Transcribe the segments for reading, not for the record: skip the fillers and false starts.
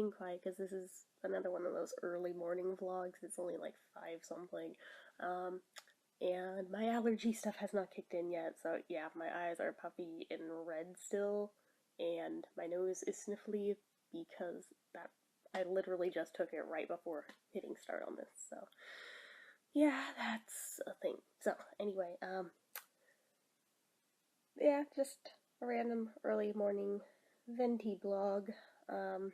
being quiet because this is another one of those early morning vlogs. It's only like 5 something. And my allergy stuff has not kicked in yet, so yeah, my eyes are puffy and red still, and my nose is sniffly because that I literally just took it right before hitting start on this, so yeah, that's a thing. So anyway, yeah, just a random early morning venti blog. Um,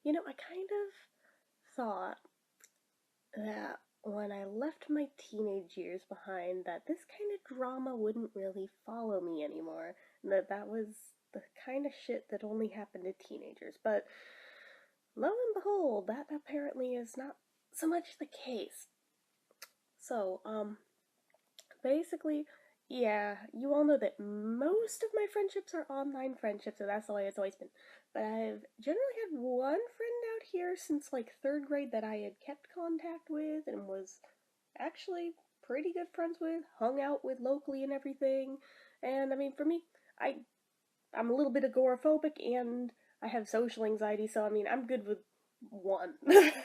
I kind of thought that when I left my teenage years behind, that this kind of drama wouldn't really follow me anymore, and that was the kind of shit that only happened to teenagers. But lo and behold, that apparently is not so much the case. So, basically, yeah, you all know that most of my friendships are online friendships, so that's the way it's always been. But I've generally had one friend out here since like 3rd grade that I had kept contact with and was actually pretty good friends with, hung out with locally and everything. And I mean, for me, I'm a little bit agoraphobic and I have social anxiety, so I mean, I'm good with one.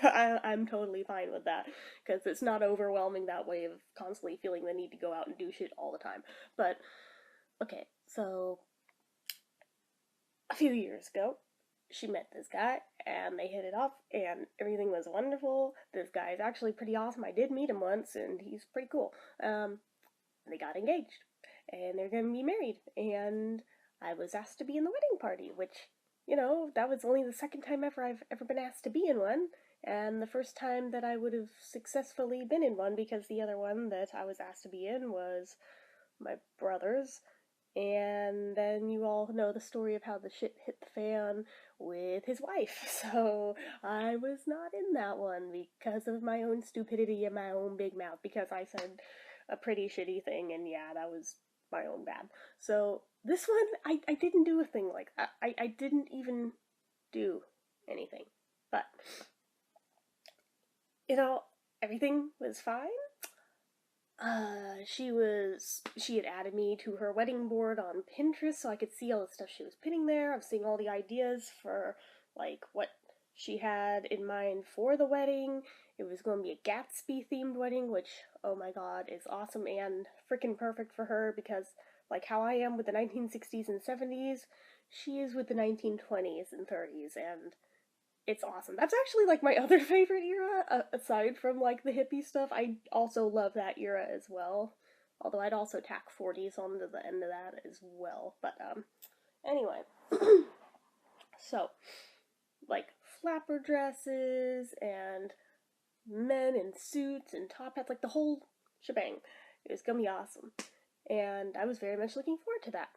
I'm totally fine with that because it's not overwhelming that way of constantly feeling the need to go out and do shit all the time. But okay, so a few years ago, she met this guy and they hit it off and everything was wonderful. This guy is actually pretty awesome. I did meet him once and he's pretty cool. They got engaged and they're gonna be married, and I was asked to be in the wedding party, which, that was only the second time ever I've ever been asked to be in one, and the first time that I would have successfully been in one because the other one that I was asked to be in was my brother's. And then you all know the story of how the shit hit the fan with his wife. So I was not in that one because of my own stupidity and my own big mouth, because I said a pretty shitty thing, and yeah, that was my own bad. So this one, I didn't do a thing like that. I didn't even do anything. But, everything was fine. She had added me to her wedding board on Pinterest so I could see all the stuff she was pinning there. I was seeing all the ideas for, like, what she had in mind for the wedding. It was going to be a Gatsby themed wedding, which, oh my god, is awesome and freaking perfect for her because, like how I am with the 1960s and 70s, she is with the 1920s and 30s, and it's awesome. That's actually like my other favorite era, aside from like the hippie stuff. I also love that era as well. Although I'd also tack 40s onto the end of that as well. But anyway, so like flapper dresses and men in suits and top hats, like the whole shebang. It was gonna be awesome, and I was very much looking forward to that.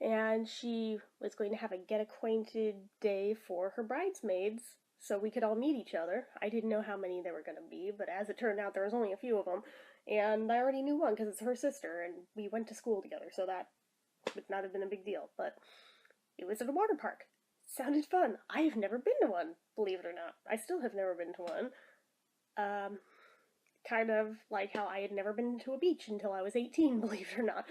And she was going to have a get acquainted day for her bridesmaids so we could all meet each other. I didn't know how many there were going to be, but as it turned out, there was only a few of them, and I already knew one because it's her sister, and we went to school together, so that would not have been a big deal. But it was at a water park. Sounded fun. I have never been to one, believe it or not. I still have never been to one. Kind of like how I had never been to a beach until I was 18, believe it or not.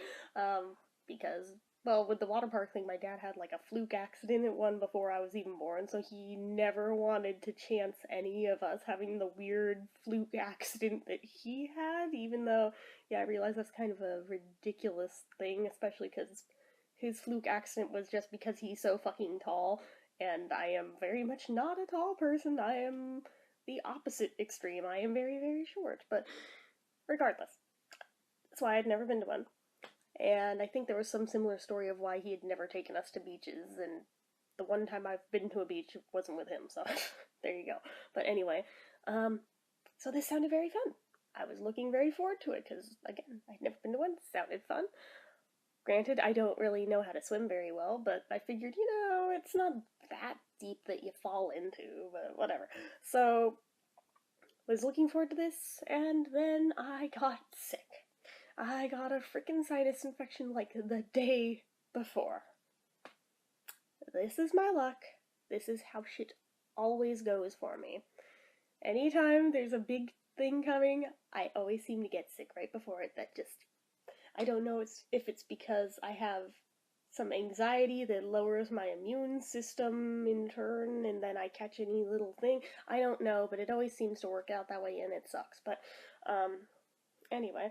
Because, well, with the water park thing, my dad had like a fluke accident at one before I was even born, so he never wanted to chance any of us having the weird fluke accident that he had, even though, yeah, I realize that's kind of a ridiculous thing, especially because his fluke accident was just because he's so fucking tall, and I am very much not a tall person. I am the opposite extreme. I am very, very short, but regardless. That's why I'd never been to one. And I think there was some similar story of why he had never taken us to beaches, and the one time I've been to a beach wasn't with him, so there you go. But anyway, so this sounded very fun. I was looking very forward to it, because, again, I'd never been to one. It sounded fun. Granted, I don't really know how to swim very well, but I figured, it's not that deep that you fall into, but whatever. So, was looking forward to this, and then I got sick. I got a freaking sinus infection like the day before. This is my luck. This is how shit always goes for me. Anytime there's a big thing coming, I always seem to get sick right before it. That just, I don't know if it's because I have some anxiety that lowers my immune system in turn, and then I catch any little thing. I don't know, but it always seems to work out that way, and it sucks. But, anyway,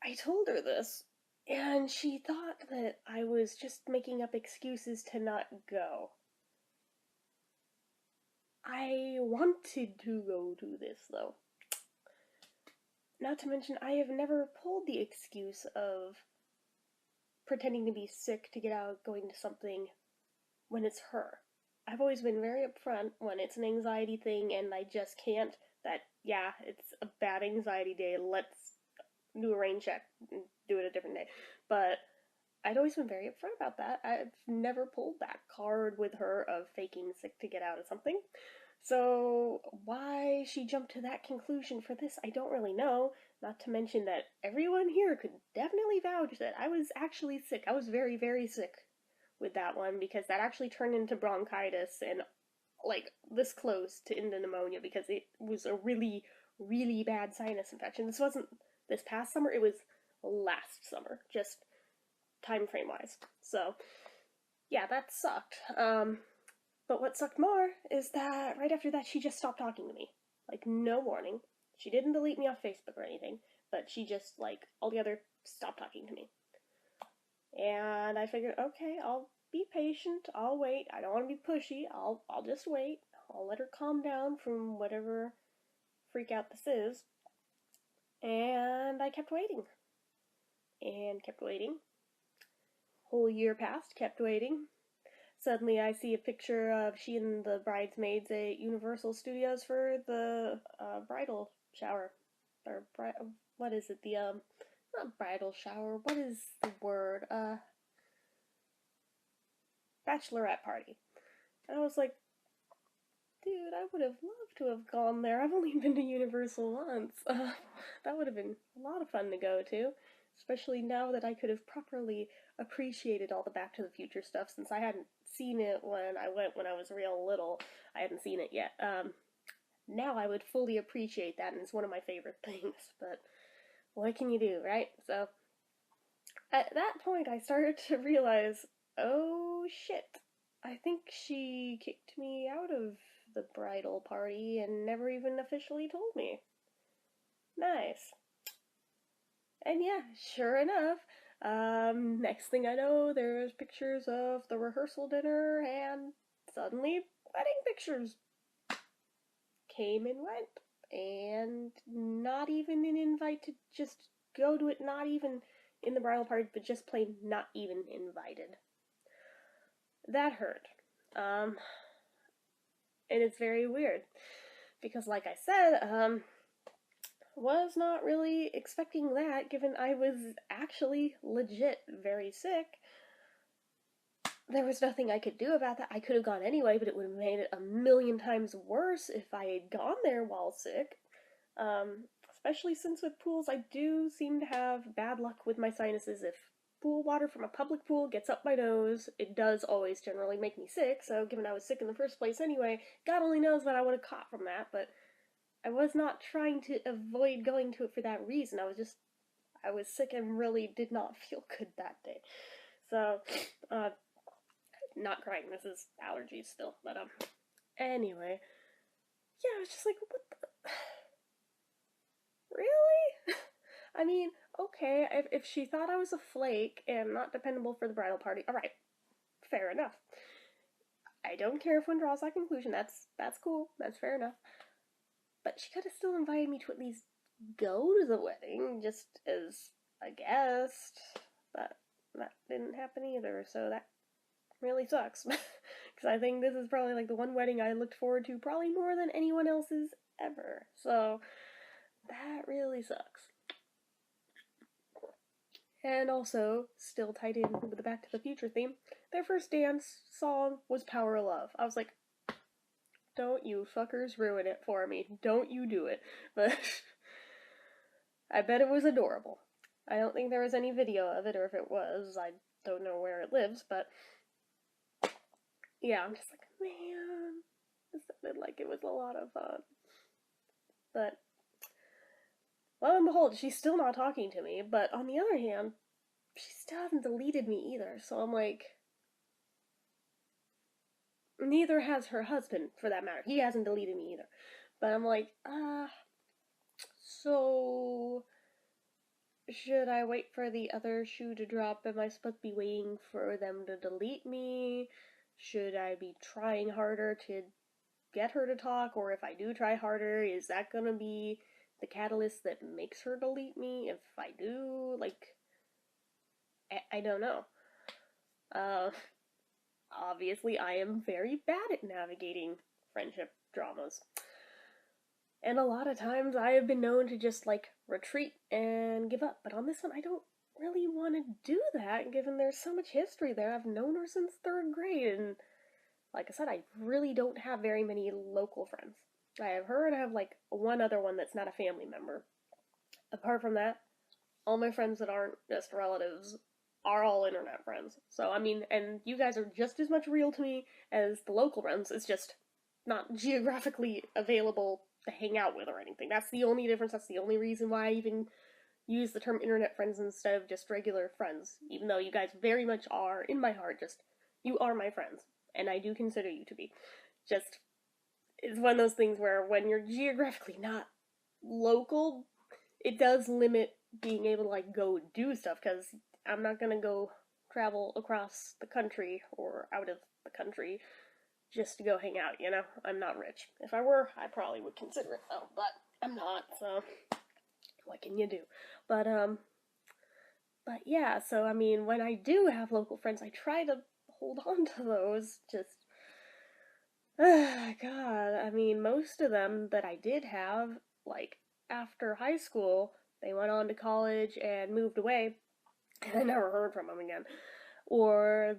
I told her this, and she thought that I was just making up excuses to not go. I wanted to go to this, though. Not to mention, I have never pulled the excuse of pretending to be sick to get out going to something when it's her. I've always been very upfront when it's an anxiety thing and I just can't, that, yeah, it's a bad anxiety day, let's do a rain check and do it a different day. But I'd always been very upfront about that. I've never pulled that card with her of faking sick to get out of something. So why she jumped to that conclusion for this, I don't really know. Not to mention that everyone here could definitely vouch that I was actually sick. I was very, very sick with that one because that actually turned into bronchitis and like this close to into pneumonia because it was a really, really bad sinus infection. This wasn't this past summer, it was last summer, just time frame wise. So yeah, that sucked. But what sucked more is that right after that, she just stopped talking to me. Like, no warning. She didn't delete me off Facebook or anything, but she just, like, altogether stopped talking to me. And I figured, okay, I'll be patient. I'll wait. I don't want to be pushy. I'll just wait. I'll let her calm down from whatever freak out this is. And I kept waiting. And kept waiting. Whole year passed, kept waiting. Suddenly I see a picture of she and the bridesmaids at Universal Studios for the bridal shower. Or, what is it? The, not bridal shower, what is the word? Bachelorette party. And I was like, dude, I would have loved to have gone there. I've only been to Universal once. That would have been a lot of fun to go to. Especially now that I could have properly appreciated all the Back to the Future stuff since I hadn't seen it when I went when I was real little. I hadn't seen it yet. Now I would fully appreciate that, and it's one of my favorite things, but what can you do, right? So, at that point I started to realize, oh shit, I think she kicked me out of the bridal party and never even officially told me. Nice. And yeah, sure enough, next thing I know, there's pictures of the rehearsal dinner, and suddenly, wedding pictures came and went. And not even an invite to just go to it, not even in the bridal party, but just plain not even invited. That hurt. And it's very weird. Because like I said, was not really expecting that, given I was actually legit very sick. There was nothing I could do about that. I could have gone anyway, but it would have made it a million times worse if I had gone there while sick. Especially since with pools, I do seem to have bad luck with my sinuses. If pool water from a public pool gets up my nose, it does always generally make me sick, so given I was sick in the first place anyway, God only knows what I would have caught from that, but I was not trying to avoid going to it for that reason. I was sick and really did not feel good that day. So, not crying, this is allergies still, but, anyway. Yeah, I was just like, what the... Really? I mean, okay, if she thought I was a flake and not dependable for the bridal party, alright, fair enough. I don't care if one draws that conclusion, that's cool, that's fair enough. But she could have still invited me to at least go to the wedding, just as a guest. But that didn't happen either, so that really sucks. Because I think this is probably like the one wedding I looked forward to probably more than anyone else's ever. So that really sucks. And also, still tied in with the Back to the Future theme, their first dance song was Power of Love. I was like, don't you fuckers ruin it for me. Don't you do it. But I bet it was adorable. I don't think there was any video of it, or if it was, I don't know where it lives, but yeah, I'm just like, man, it sounded like it was a lot of fun. But lo and behold, she's still not talking to me, but on the other hand, she still hasn't deleted me either, so I'm like, neither has her husband, for that matter. He hasn't deleted me either. But I'm like, so should I wait for the other shoe to drop? Am I supposed to be waiting for them to delete me? Should I be trying harder to get her to talk? Or if I do try harder, is that gonna be the catalyst that makes her delete me? If I do, like, I don't know. Uh, Obviously, I am very bad at navigating friendship dramas. And a lot of times I have been known to just like retreat and give up. But on this one, I don't really want to do that given there's so much history there. I've known her since third grade, and like I said, I really don't have very many local friends. I have her and I have like one other one that's not a family member. Apart from that, all my friends that aren't just relatives are all internet friends. So, I mean, and you guys are just as much real to me as the local friends. It's just not geographically available to hang out with or anything. That's the only difference. That's the only reason why I even use the term internet friends instead of just regular friends. Even though you guys very much are, in my heart, just, you are my friends. And I do consider you to be. Just, it's one of those things where when you're geographically not local, it does limit being able to like go do stuff, because I'm not gonna go travel across the country or out of the country just to go hang out, you know? I'm not rich. If I were, I probably would consider it though, but I'm not, so what can you do? But but yeah, so I mean, when I do have local friends, I try to hold on to those. Just God, I mean, most of them that I did have, like after high school, they went on to college and moved away, and I never heard from them again. Or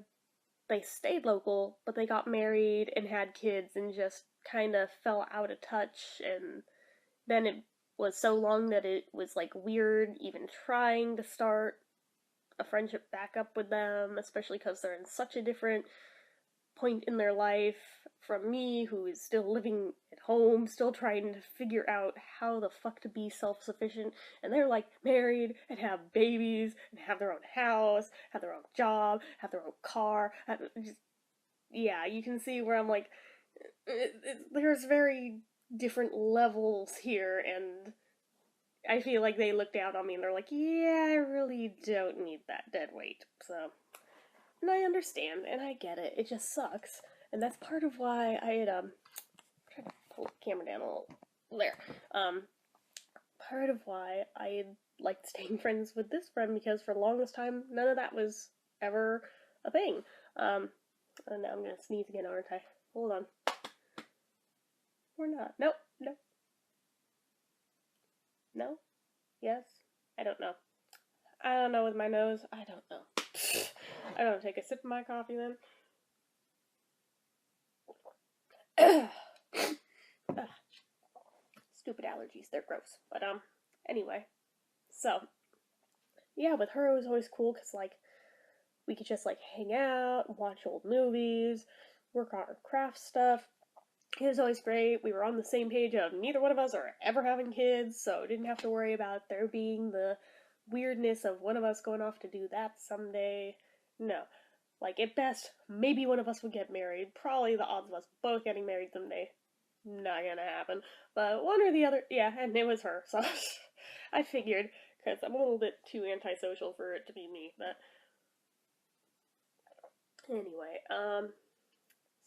they stayed local, but they got married and had kids and just kind of fell out of touch, and then it was so long that it was like weird even trying to start a friendship back up with them, especially because they're in such a different point in their life from me, who is still living at home, still trying to figure out how the fuck to be self-sufficient, and they're like married and have babies and have their own house, have their own job, have their own car. Yeah, you can see where I'm like, there's very different levels here, and I feel like they look down on me and they're like, yeah, I really don't need that dead weight. So, and I understand and I get it. It just sucks, and that's part of why I had try to pull the camera down a little there. Part of why I had liked staying friends with this friend, because for the longest time none of that was ever a thing. And now I'm gonna sneeze again, aren't I? Hold on. Or not. Nope. Nope. No? Yes? I don't know. I don't know with my nose. I don't know. I don't take a sip of my coffee then. Stupid allergies. They're gross. But, anyway. So, yeah, with her it was always cool because, like, we could just, like, hang out, watch old movies, work on our craft stuff. It was always great. We were on the same page of neither one of us are ever having kids, so didn't have to worry about there being the weirdness of one of us going off to do that someday. No. Like, at best, maybe one of us would get married. Probably the odds of us both getting married someday. Not gonna happen. But one or the other, yeah, and it was her, so I figured, because I'm a little bit too antisocial for it to be me, but anyway,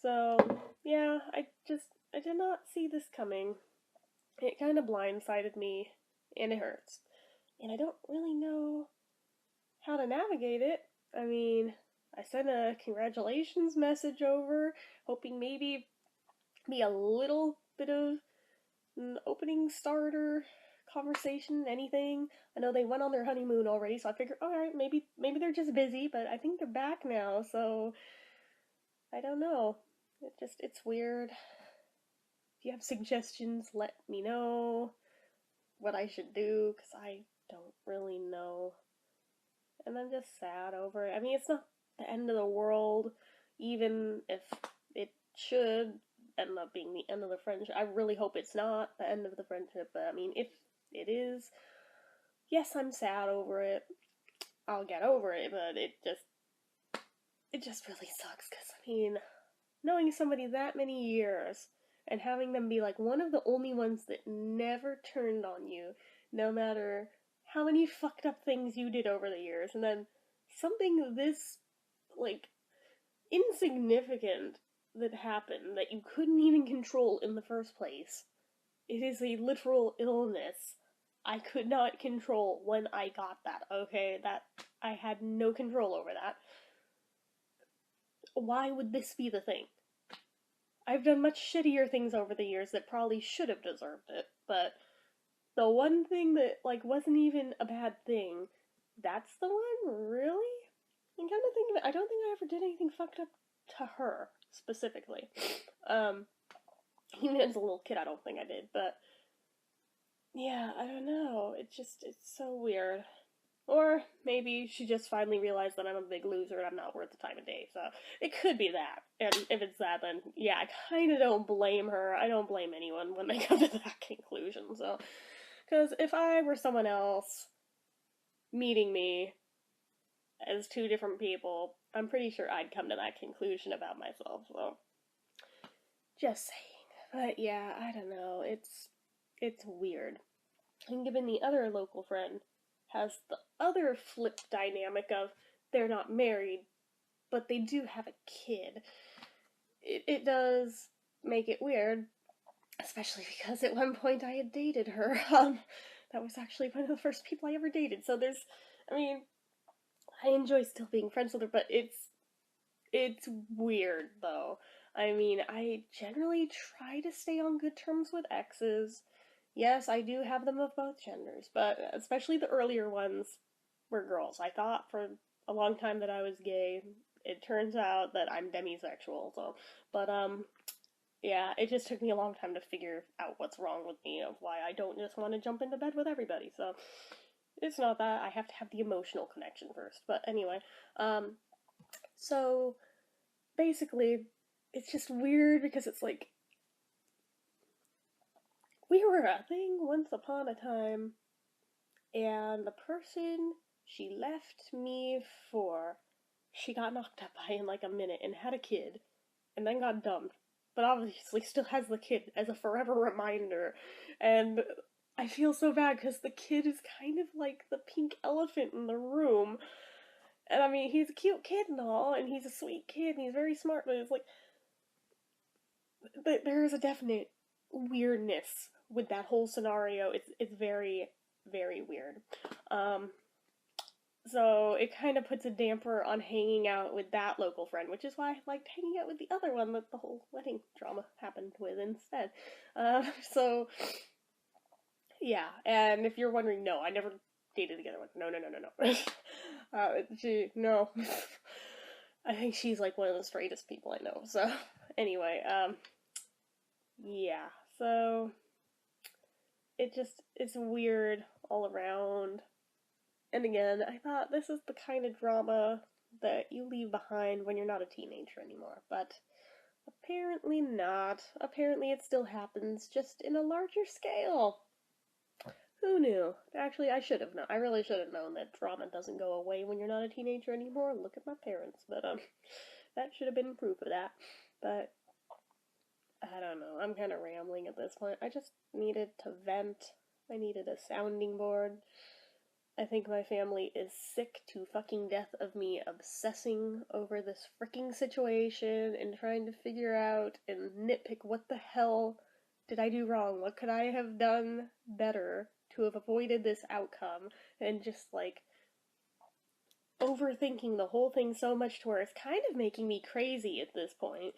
so, yeah, I did not see this coming. It kind of blindsided me, and it hurts. And I don't really know how to navigate it. I mean, I sent a congratulations message over, hoping maybe be a little bit of an opening starter conversation, anything. I know they went on their honeymoon already, so I figured, alright, maybe they're just busy, but I think they're back now, so I don't know. It's weird. If you have suggestions, let me know what I should do, because I don't really know. And I'm just sad over it. I mean, it's not the end of the world, even if it should end up being the end of the friendship. I really hope it's not the end of the friendship, but I mean, if it is, yes, I'm sad over it. I'll get over it, but it just really sucks, because, I mean, knowing somebody that many years and having them be like one of the only ones that never turned on you, no matter how many fucked up things you did over the years, and then something this, like, insignificant that happened that you couldn't even control in the first place. It is a literal illness. I could not control when I got that, okay? That I had no control over that. Why would this be the thing? I've done much shittier things over the years that probably should have deserved it, but the one thing that, like, wasn't even a bad thing, that's the one? Really? I'm kind of thinking, I don't think I ever did anything fucked up to her, specifically. Even as a little kid, I don't think I did, but yeah, I don't know. It's so weird. Or maybe she just finally realized that I'm a big loser and I'm not worth the time of day. So it could be that. And if it's that, then yeah, I kind of don't blame her. I don't blame anyone when they come to that conclusion. So, because if I were someone else meeting me as two different people, I'm pretty sure I'd come to that conclusion about myself. So, just saying. But yeah, I don't know. It's weird. And given the other local friend has the other flip dynamic of they're not married, but they do have a kid, it does make it weird, especially because at one point I had dated her. That was actually one of the first people I ever dated. So I mean, I enjoy still being friends with her, but it's weird though. I mean, I generally try to stay on good terms with exes. Yes, I do have them of both genders, but especially the earlier ones were girls. I thought for a long time that I was gay. It turns out that I'm demisexual, so, but, yeah, it just took me a long time to figure out what's wrong with me, of why I don't just want to jump into bed with everybody, so, it's not that. I have to have the emotional connection first, but anyway, so, basically, it's just weird because it's like, we were a thing once upon a time, and the person she left me for, she got knocked up by in like a minute and had a kid, and then got dumped, but obviously still has the kid as a forever reminder, and I feel so bad because the kid is kind of like the pink elephant in the room, and I mean, he's a cute kid and all, and he's a sweet kid, and he's very smart, but it's like, there is a definite weirdness with that whole scenario. It's very, very weird. Um, so it kind of puts a damper on hanging out with that local friend, which is why I liked hanging out with the other one that the whole wedding drama happened with instead. So yeah, and if you're wondering, no, I never dated the other one. No, no, no, no, no. No. I think she's like one of the straightest people I know. So anyway, yeah, so it's weird all around. And again, I thought this is the kind of drama that you leave behind when you're not a teenager anymore, but apparently not. Apparently it still happens, just in a larger scale. Who knew? Actually, I should have known. I really should have known that drama doesn't go away when you're not a teenager anymore. Look at my parents, but that should have been proof of that. But I don't know. I'm kind of rambling at this point. I just needed to vent. I needed a sounding board. I think my family is sick to fucking death of me obsessing over this freaking situation and trying to figure out and nitpick what the hell did I do wrong? What could I have done better to have avoided this outcome? And just like overthinking the whole thing so much to where it's kind of making me crazy at this point.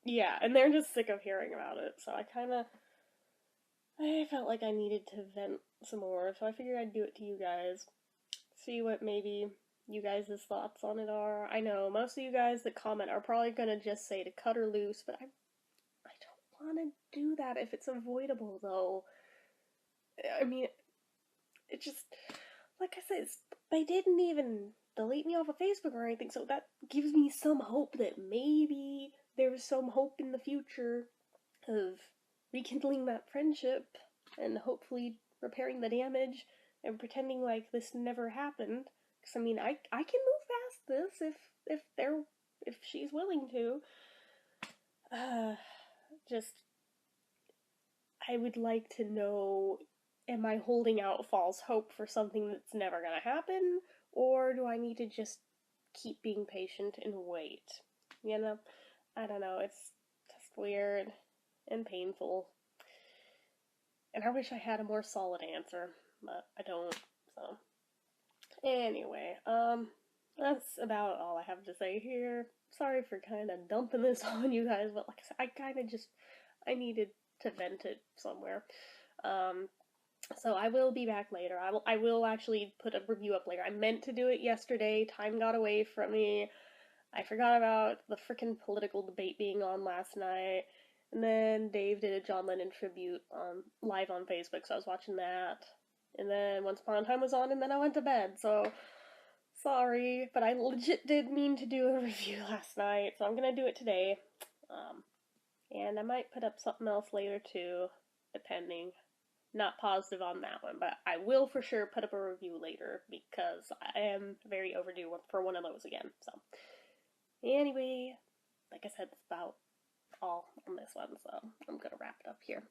Yeah, and they're just sick of hearing about it, so I felt like I needed to vent some more, so I figured I'd do it to you guys. See what maybe you guys' thoughts on it are. I know most of you guys that comment are probably gonna just say to cut her loose, but I don't want to do that if it's avoidable, though. I mean, it just, like I said, they didn't even delete me off of Facebook or anything, so that gives me some hope that maybe there's some hope in the future of rekindling that friendship and hopefully repairing the damage and pretending like this never happened. Because I mean, I can move past this if she's willing to. Just I would like to know, am I holding out false hope for something that's never gonna happen, or do I need to just keep being patient and wait? You know, I don't know. It's just weird and painful. And I wish I had a more solid answer, but I don't. So, anyway, that's about all I have to say here. Sorry for kind of dumping this on you guys, but like I said, I kind of just I needed to vent it somewhere. Um, so I will be back later. I will actually put a review up later. I meant to do it yesterday. Time got away from me. I forgot about the freaking political debate being on last night. And then Dave did a John Lennon tribute live on Facebook, so I was watching that. And then Once Upon a Time was on, and then I went to bed. So sorry, but I legit did mean to do a review last night, so I'm gonna do it today. Um, and I might put up something else later too, depending. Not positive on that one, but I will for sure put up a review later because I am very overdue for one of those again. So, anyway, like I said, that's about all on this one, so I'm gonna wrap it up here.